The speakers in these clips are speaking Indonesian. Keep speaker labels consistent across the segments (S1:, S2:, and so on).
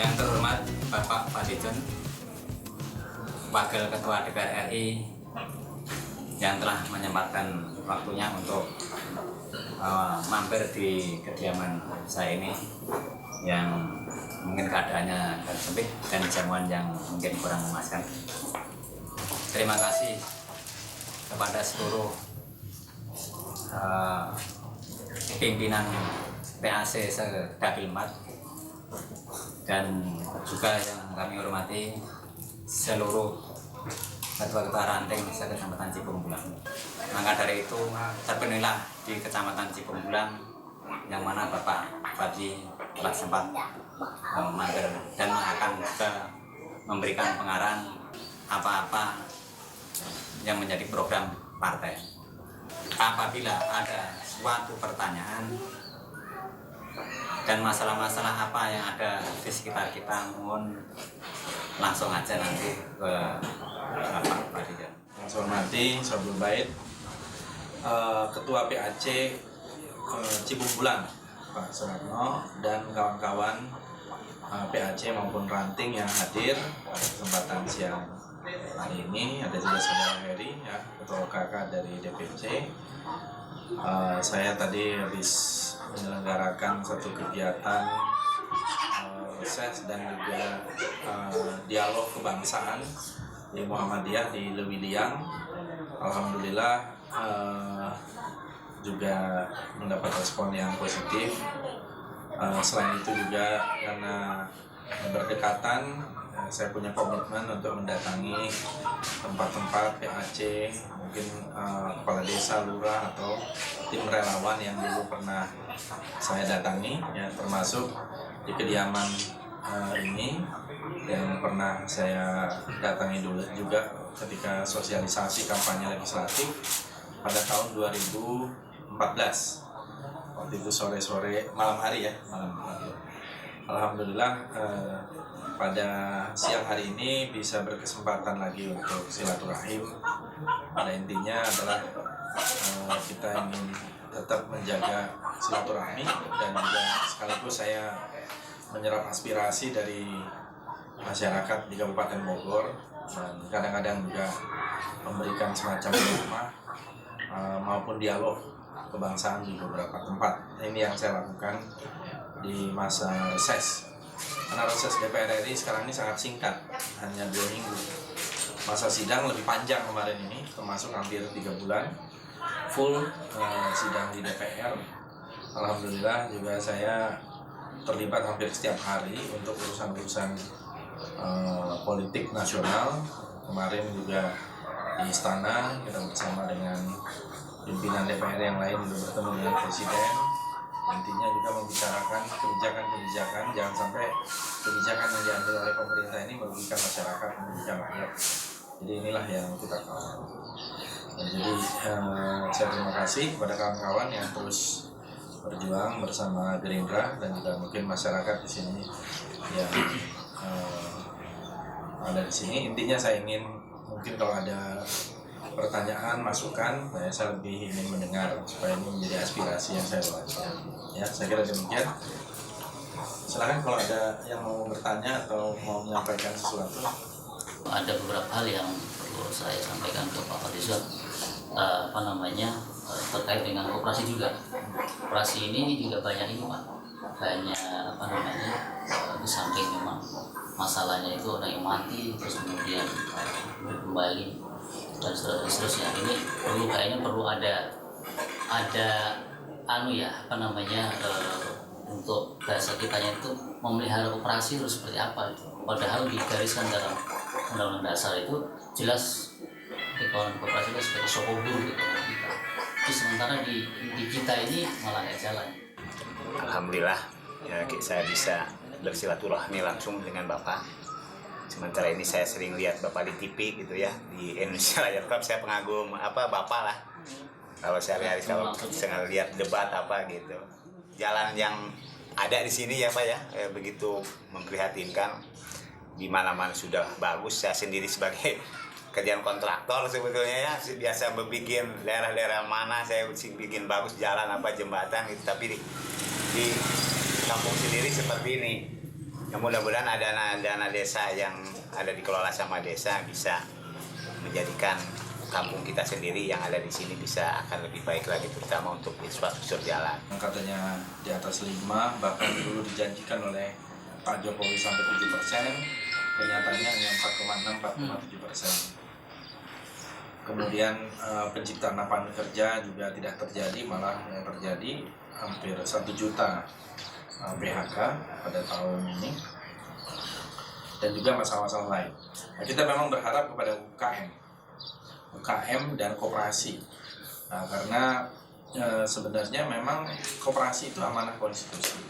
S1: Yang terhormat Bapak Fadlizon, Wakil Ketua DPR RI yang telah menyempatkan waktunya untuk mampir di kediaman saya ini yang mungkin keadaannya agak sempit dan jamuan yang mungkin kurang memuaskan. Terima kasih kepada seluruh pimpinan PAC Sedapil 4 dan juga yang kami hormati seluruh ketua-ketua ranting Kecamatan Cipungbulang. Maka dari itu terpenuhilah di Kecamatan Cipungbulang yang mana Bapak Fadli telah sempat mampir dan akan juga memberikan pengarahan apa-apa yang menjadi program partai. Apabila ada suatu pertanyaan dan masalah-masalah apa yang ada di sekitar kita, mohon langsung aja nanti ke Bapak Fadlizon.
S2: Yang saya hormati Sobul Bait, Ketua PAC Cipungbulang Pak Suratno dan kawan-kawan PAC maupun ranting yang hadir pada kesempatan siang hari ini. Ada juga saudara Heri, ya, Ketua KK dari DPC. Saya tadi habis menyelenggarakan satu kegiatan reses dan juga dialog kebangsaan di Muhammadiyah di Lewiliang. Alhamdulillah juga mendapat respon yang positif. Selain itu juga karena berdekatan, saya punya komitmen untuk mendatangi tempat-tempat PAC, mungkin kepala desa, lurah, atau tim relawan yang dulu pernah saya datangi, ya, termasuk di kediaman ini yang pernah saya datangi dulu juga ketika sosialisasi kampanye legislatif pada tahun 2014. Waktu itu sore-sore, malam hari. Alhamdulillah pada siang hari ini bisa berkesempatan lagi untuk silaturahim. Pada intinya adalah kita ingin tetap menjaga silaturahmi dan juga sekaligus saya menyerap aspirasi dari masyarakat di Kabupaten Bogor dan kadang-kadang juga memberikan semacam rumah maupun dialog kebangsaan di beberapa tempat. Ini yang saya lakukan di masa reses. Karena reses DPR RI sekarang ini sangat singkat, hanya 2 minggu. Masa sidang lebih panjang kemarin ini, termasuk hampir 3 bulan full sidang di DPR. Alhamdulillah juga saya terlibat hampir setiap hari untuk urusan-urusan politik nasional. Kemarin juga di istana kita bersama dengan pimpinan DPR yang lain juga bertemu dengan Presiden. Intinya juga membicarakan kebijakan-kebijakan, jangan sampai kebijakan yang diambil oleh pemerintah ini merugikan masyarakat, merugikan rakyat. Jadi inilah yang kita kawal. Jadi saya terima kasih kepada kawan-kawan yang terus berjuang bersama Gerindra dan juga mungkin masyarakat di sini yang ada di sini. Intinya saya ingin mungkin kalau ada pertanyaan, masukan, saya lebih ingin mendengar supaya ini menjadi aspirasi yang saya baca. Ya, saya kira demikian. Silakan kalau ada yang mau bertanya atau mau menyampaikan sesuatu.
S3: Ada beberapa hal yang perlu saya sampaikan ke Pak Fadlizon, terkait dengan koperasi juga. Koperasi ini juga banyak ini Pak, banyak di samping memang masalahnya itu orang yang mati terus kemudian kembali dan seterusnya. Ini kayaknya perlu ada untuk bahasa kitanya itu memelihara koperasi terus seperti apa itu. Padahal digariskan dalam Undang-Undang Dasar itu jelas ekonomi koperasi itu sebagai sokoguru gitu kita. Tapi sementara di kita ini malah nggak jalan.
S4: Alhamdulillah ya, saya bisa bersilaturahmi langsung dengan Bapak. Sementara ini saya sering lihat Bapak di TV gitu ya, di Indonesia Layar Club. Saya pengagum Bapak lah. Kalau sehari-hari kalau saya lihat debat apa gitu, jalan yang ada di sini ya Pak ya, begitu memprihatinkan. Di mana-mana sudah bagus. Saya sendiri sebagai kerjaan kontraktor sebetulnya ya, biasa bikin daerah-daerah mana saya bikin bagus jalan apa jembatan gitu, tapi di kampung sendiri seperti ini. Ya mudah-mudahan ada dana desa yang ada dikelola sama desa bisa menjadikan kampung kita sendiri yang ada di sini bisa akan lebih baik lagi, terutama untuk infrastruktur jalan.
S2: Katanya di atas 5, bahkan dulu dijanjikan oleh Pak Jokowi sampai 7%, kenyataannya hanya 4,6-4,7%. Kemudian penciptaan lapangan kerja juga tidak terjadi, malah yang terjadi hampir 1 juta PHK pada tahun ini, dan juga masalah-masalah lain. Nah, kita memang berharap kepada UKM dan koperasi, karena sebenarnya memang koperasi itu amanah konstitusi,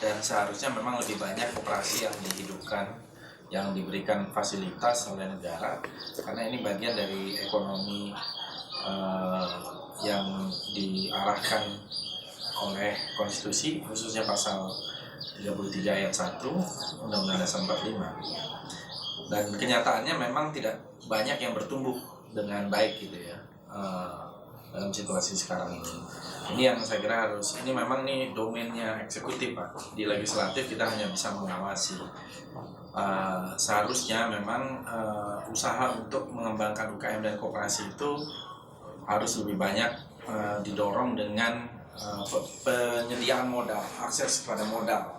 S2: dan seharusnya memang lebih banyak koperasi yang dihidupkan, yang diberikan fasilitas oleh negara, karena ini bagian dari ekonomi yang diarahkan oleh konstitusi, khususnya pasal 33 ayat 1 Undang-Undang Dasar 45. Dan kenyataannya memang tidak banyak yang bertumbuh dengan baik gitu ya, dalam situasi sekarang ini. Ini yang saya kira harus, ini memang nih domainnya eksekutif Pak. Di legislatif kita hanya bisa mengawasi. Seharusnya memang usaha untuk mengembangkan UKM dan koperasi itu harus lebih banyak didorong dengan penyediaan modal, akses kepada modal,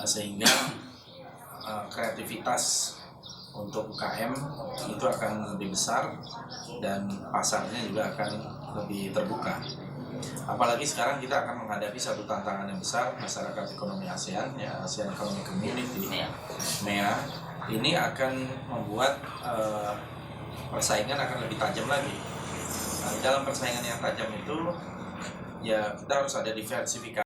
S2: sehingga kreativitas untuk UKM itu akan lebih besar dan pasarnya juga akan lebih terbuka. Apalagi sekarang kita akan menghadapi satu tantangan yang besar, masyarakat ekonomi ASEAN, ya ASEAN Economic Community, MEA, ini akan membuat persaingan akan lebih tajam lagi. Nah, dalam persaingan yang tajam itu, ya kita harus ada diversifikasi.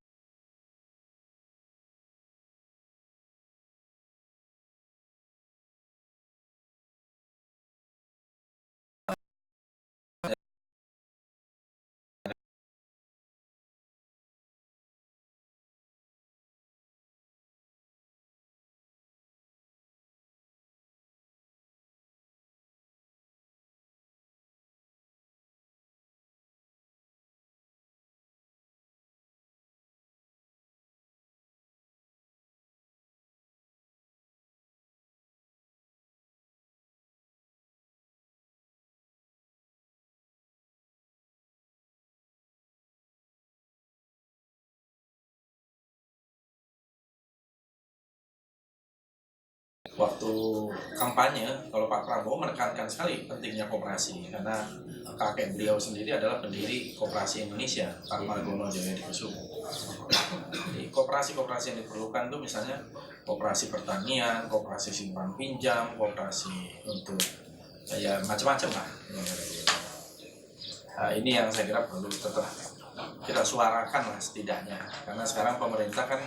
S2: Waktu kampanye, kalau Pak Prabowo menekankan sekali pentingnya koperasi, karena kakek beliau sendiri adalah pendiri Koperasi Indonesia, Pak Margono Djoko. Jadi koperasi-koperasi yang diperlukan itu misalnya koperasi pertanian, koperasi simpan pinjam, koperasi untuk ya macam-macam lah. Nah, ini yang saya kira perlu tetap kita suarakan lah setidaknya, karena sekarang pemerintah kan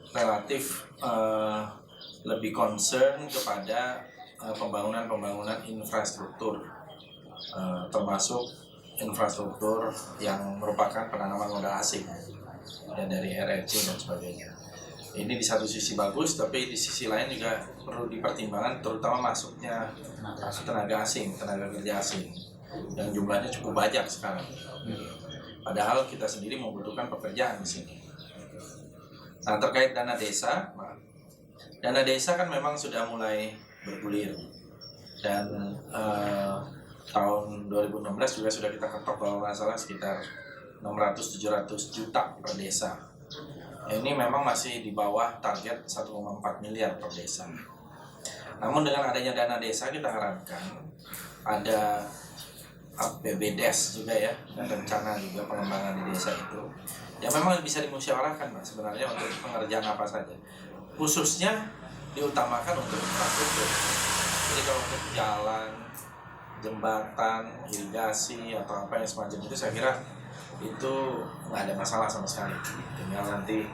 S2: relatif lebih concern kepada pembangunan infrastruktur, termasuk infrastruktur yang merupakan penanaman modal asing dan dari RRC dan sebagainya. Ini di satu sisi bagus, tapi di sisi lain juga perlu dipertimbangkan, terutama masuknya tenaga asing, tenaga kerja asing yang jumlahnya cukup banyak sekarang. Padahal kita sendiri membutuhkan pekerjaan di sini. Nah, terkait dana desa, dana desa kan memang sudah mulai bergulir, dan tahun 2016 juga sudah kita ketok bahwa masalah sekitar 600-700 juta per desa. Ini memang masih di bawah target 1,4 miliar per desa. Namun dengan adanya dana desa kita harapkan ada APBDes juga ya, dan rencana juga pengembangan di desa itu. Ya memang bisa dimusyawarahkan Pak sebenarnya untuk pengerjaan apa saja. Khususnya diutamakan untuk infrastruktur. Jadi kalau untuk jalan, jembatan, irigasi atau apa yang semacam itu, saya kira itu nggak ada masalah sama sekali. Tinggal nanti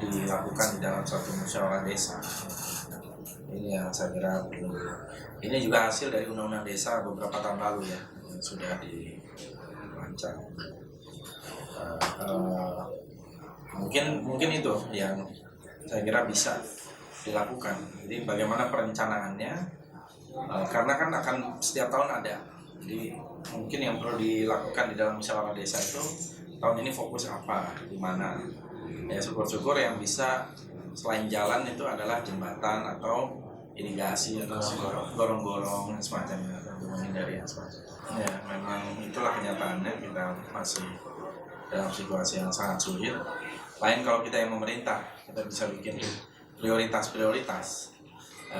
S2: dilakukan di dalam suatu musyawarah desa. Ini yang saya kira ini juga hasil dari undang-undang desa beberapa tahun lalu ya, yang sudah dirancang. Mungkin itu yang saya kira bisa dilakukan. Jadi bagaimana perencanaannya, karena kan akan setiap tahun ada. Jadi mungkin yang perlu dilakukan di dalam musyawarah desa itu tahun ini fokus apa, di mana. Ya syukur-syukur yang bisa selain jalan itu adalah jembatan atau irigasi atau gorong-gorong semacamnya untuk menghindari yang semacam. Ya memang itulah kenyataannya, kita masih dalam situasi yang sangat sulit. Lain kalau kita yang memerintah, kita bisa bikin prioritas-prioritas.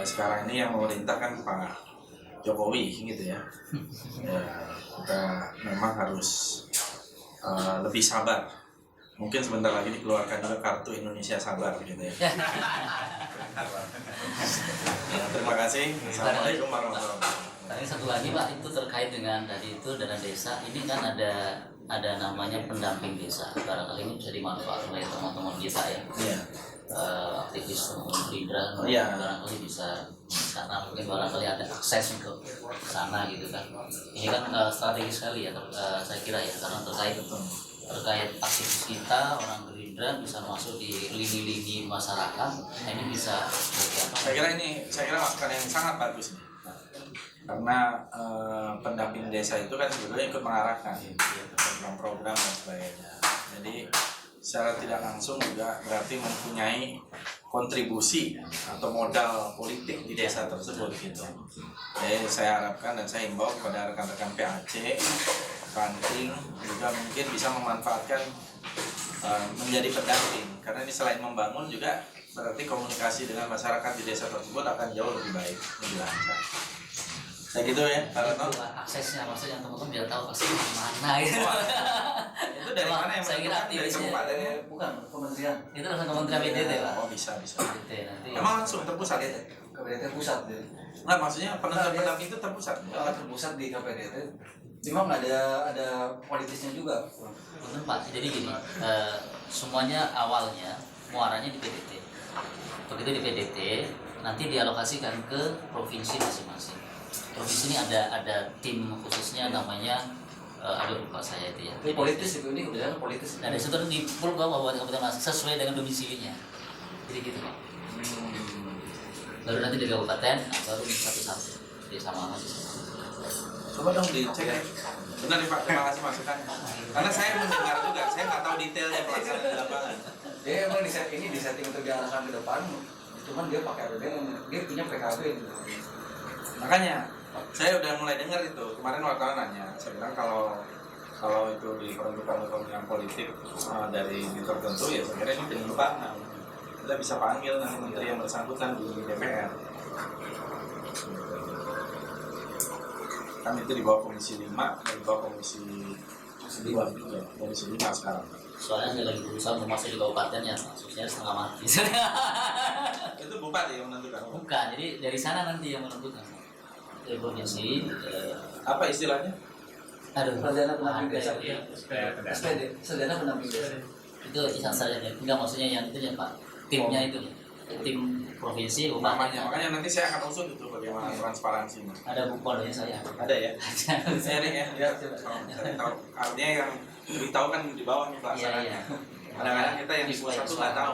S2: Sekarang ini yang memerintah kan Pak Jokowi gitu ya. Ya kita memang harus lebih sabar. Mungkin sebentar lagi dikeluarkan juga kartu Indonesia Sabar gitu ya. Ya, terima kasih. Assalamualaikum warahmatullahi wabarakatuh.
S3: Tadi satu lagi Pak, itu terkait dengan tadi itu dana desa. Ini kan ada namanya pendamping desa. Barangkali ini bisa dimanfaatkan oleh teman-teman kita ya.
S2: Iya.
S3: Aktivis teman-teman Gerindra,
S2: Iya.
S3: barangkali bisa karena mungkin barangkali ada akses untuk ke sana gitu kan. Ini kan strategis sekali ya, saya kira ya, karena terkait aktivis kita orang Gerindra bisa masuk di lini-lini masyarakat. Ini bisa
S2: Saya kira masukan yang sangat bagus nih. Karena pendamping desa itu kan sebetulnya ikut mengarahkan program-program dan sebagainya. Jadi secara tidak langsung juga berarti mempunyai kontribusi atau modal politik di desa tersebut gitu. Jadi saya harapkan dan saya himbau kepada rekan-rekan PAC, ranting juga mungkin bisa memanfaatkan menjadi pendamping, karena ini selain membangun juga berarti komunikasi dengan masyarakat di desa tersebut akan jauh lebih baik, lebih lancar. Kayak gitu ya, Pak Retno?
S3: aksesnya, maksudnya teman-teman biar tahu aksesnya di mana gitu.
S2: Itu dari mana yang
S3: Saya kira
S2: menentukan? Dari
S3: aktivisnya
S2: kabupaten ya?
S5: Bukan kementerian
S3: itu langsung Kementerian PDT Pak.
S2: Oh bisa.
S3: PDT nanti.
S2: Emang langsung terpusat ya?
S5: KPDT pusat ya.
S2: Nah maksudnya penentuan pendamping itu terpusat?
S5: Terpusat di KPDT. Memang ada politisnya juga.
S3: Betul Pak. Jadi gini, semuanya awalnya muaranya di PDT. Begitu di PDT, nanti dialokasikan ke provinsi masing-masing. Provinsi ini ada tim khususnya namanya, lupa saya itu ya.
S5: Ini politis itu, ini kebetulan politis.
S3: Nah dari situ di pull bahwa kabupaten masing sesuai dengan domisilinya. Jadi gitu Pak. Baru nanti di kabupaten, baru satu-satu di sama masing-masing.
S2: Coba dong dicek ya. Benar nih Pak, terima kasih masukan. Karena saya mendengar juga, saya nggak tahu detailnya pelaksanaan di lapangan.
S5: Dia emang disetting untuk diarahkan ke depan. Cuman dia pakai dia punya PKB gitu.
S2: Makanya saya udah mulai dengar itu. Kemarin wartawan nanya, saya bilang kalau itu diperuntukkan untuk kepentingan politik dari di tertentu ya saya kira ini penyelundupan. Kita bisa panggil nanti menteri yang bersangkutan di DPR. Kan itu di bawah Komisi 5, di bawah Komisi 2 ya, Komisi 5 sekarang.
S3: Soalnya saya lagi berusaha untuk masuk di kabupaten ya, maksudnya setengah mati.
S2: Itu bupati yang menentukan.
S3: Bukan, jadi dari sana nanti yang menentukan. Dari provinsi,
S2: Apa istilahnya?
S5: Sarjana pendamping
S3: ada
S5: desa.
S3: ya.
S5: SPD, sarjana pendamping desa.
S3: Itu isan saja, enggak maksudnya yang itu ya Pak, timnya itu ya. Tim provinsi,
S2: Namanya,
S3: umpamanya.
S2: makanya nanti saya akan usut itu bagaimana transparansinya.
S3: Ada buku saya.
S2: Ada ya? Saya nih ya, saya tahu. Artinya yang beritahu kan di bawah nih pelaksanaan.
S3: Iya.
S2: Kadang-kadang kita yang di pusat tuh nggak tahu.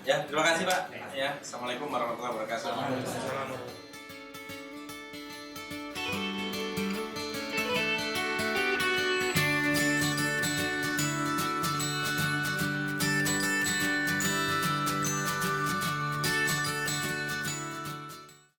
S2: Ya, terima kasih Pak. Ya, assalamualaikum warahmatullahi wabarakatuh.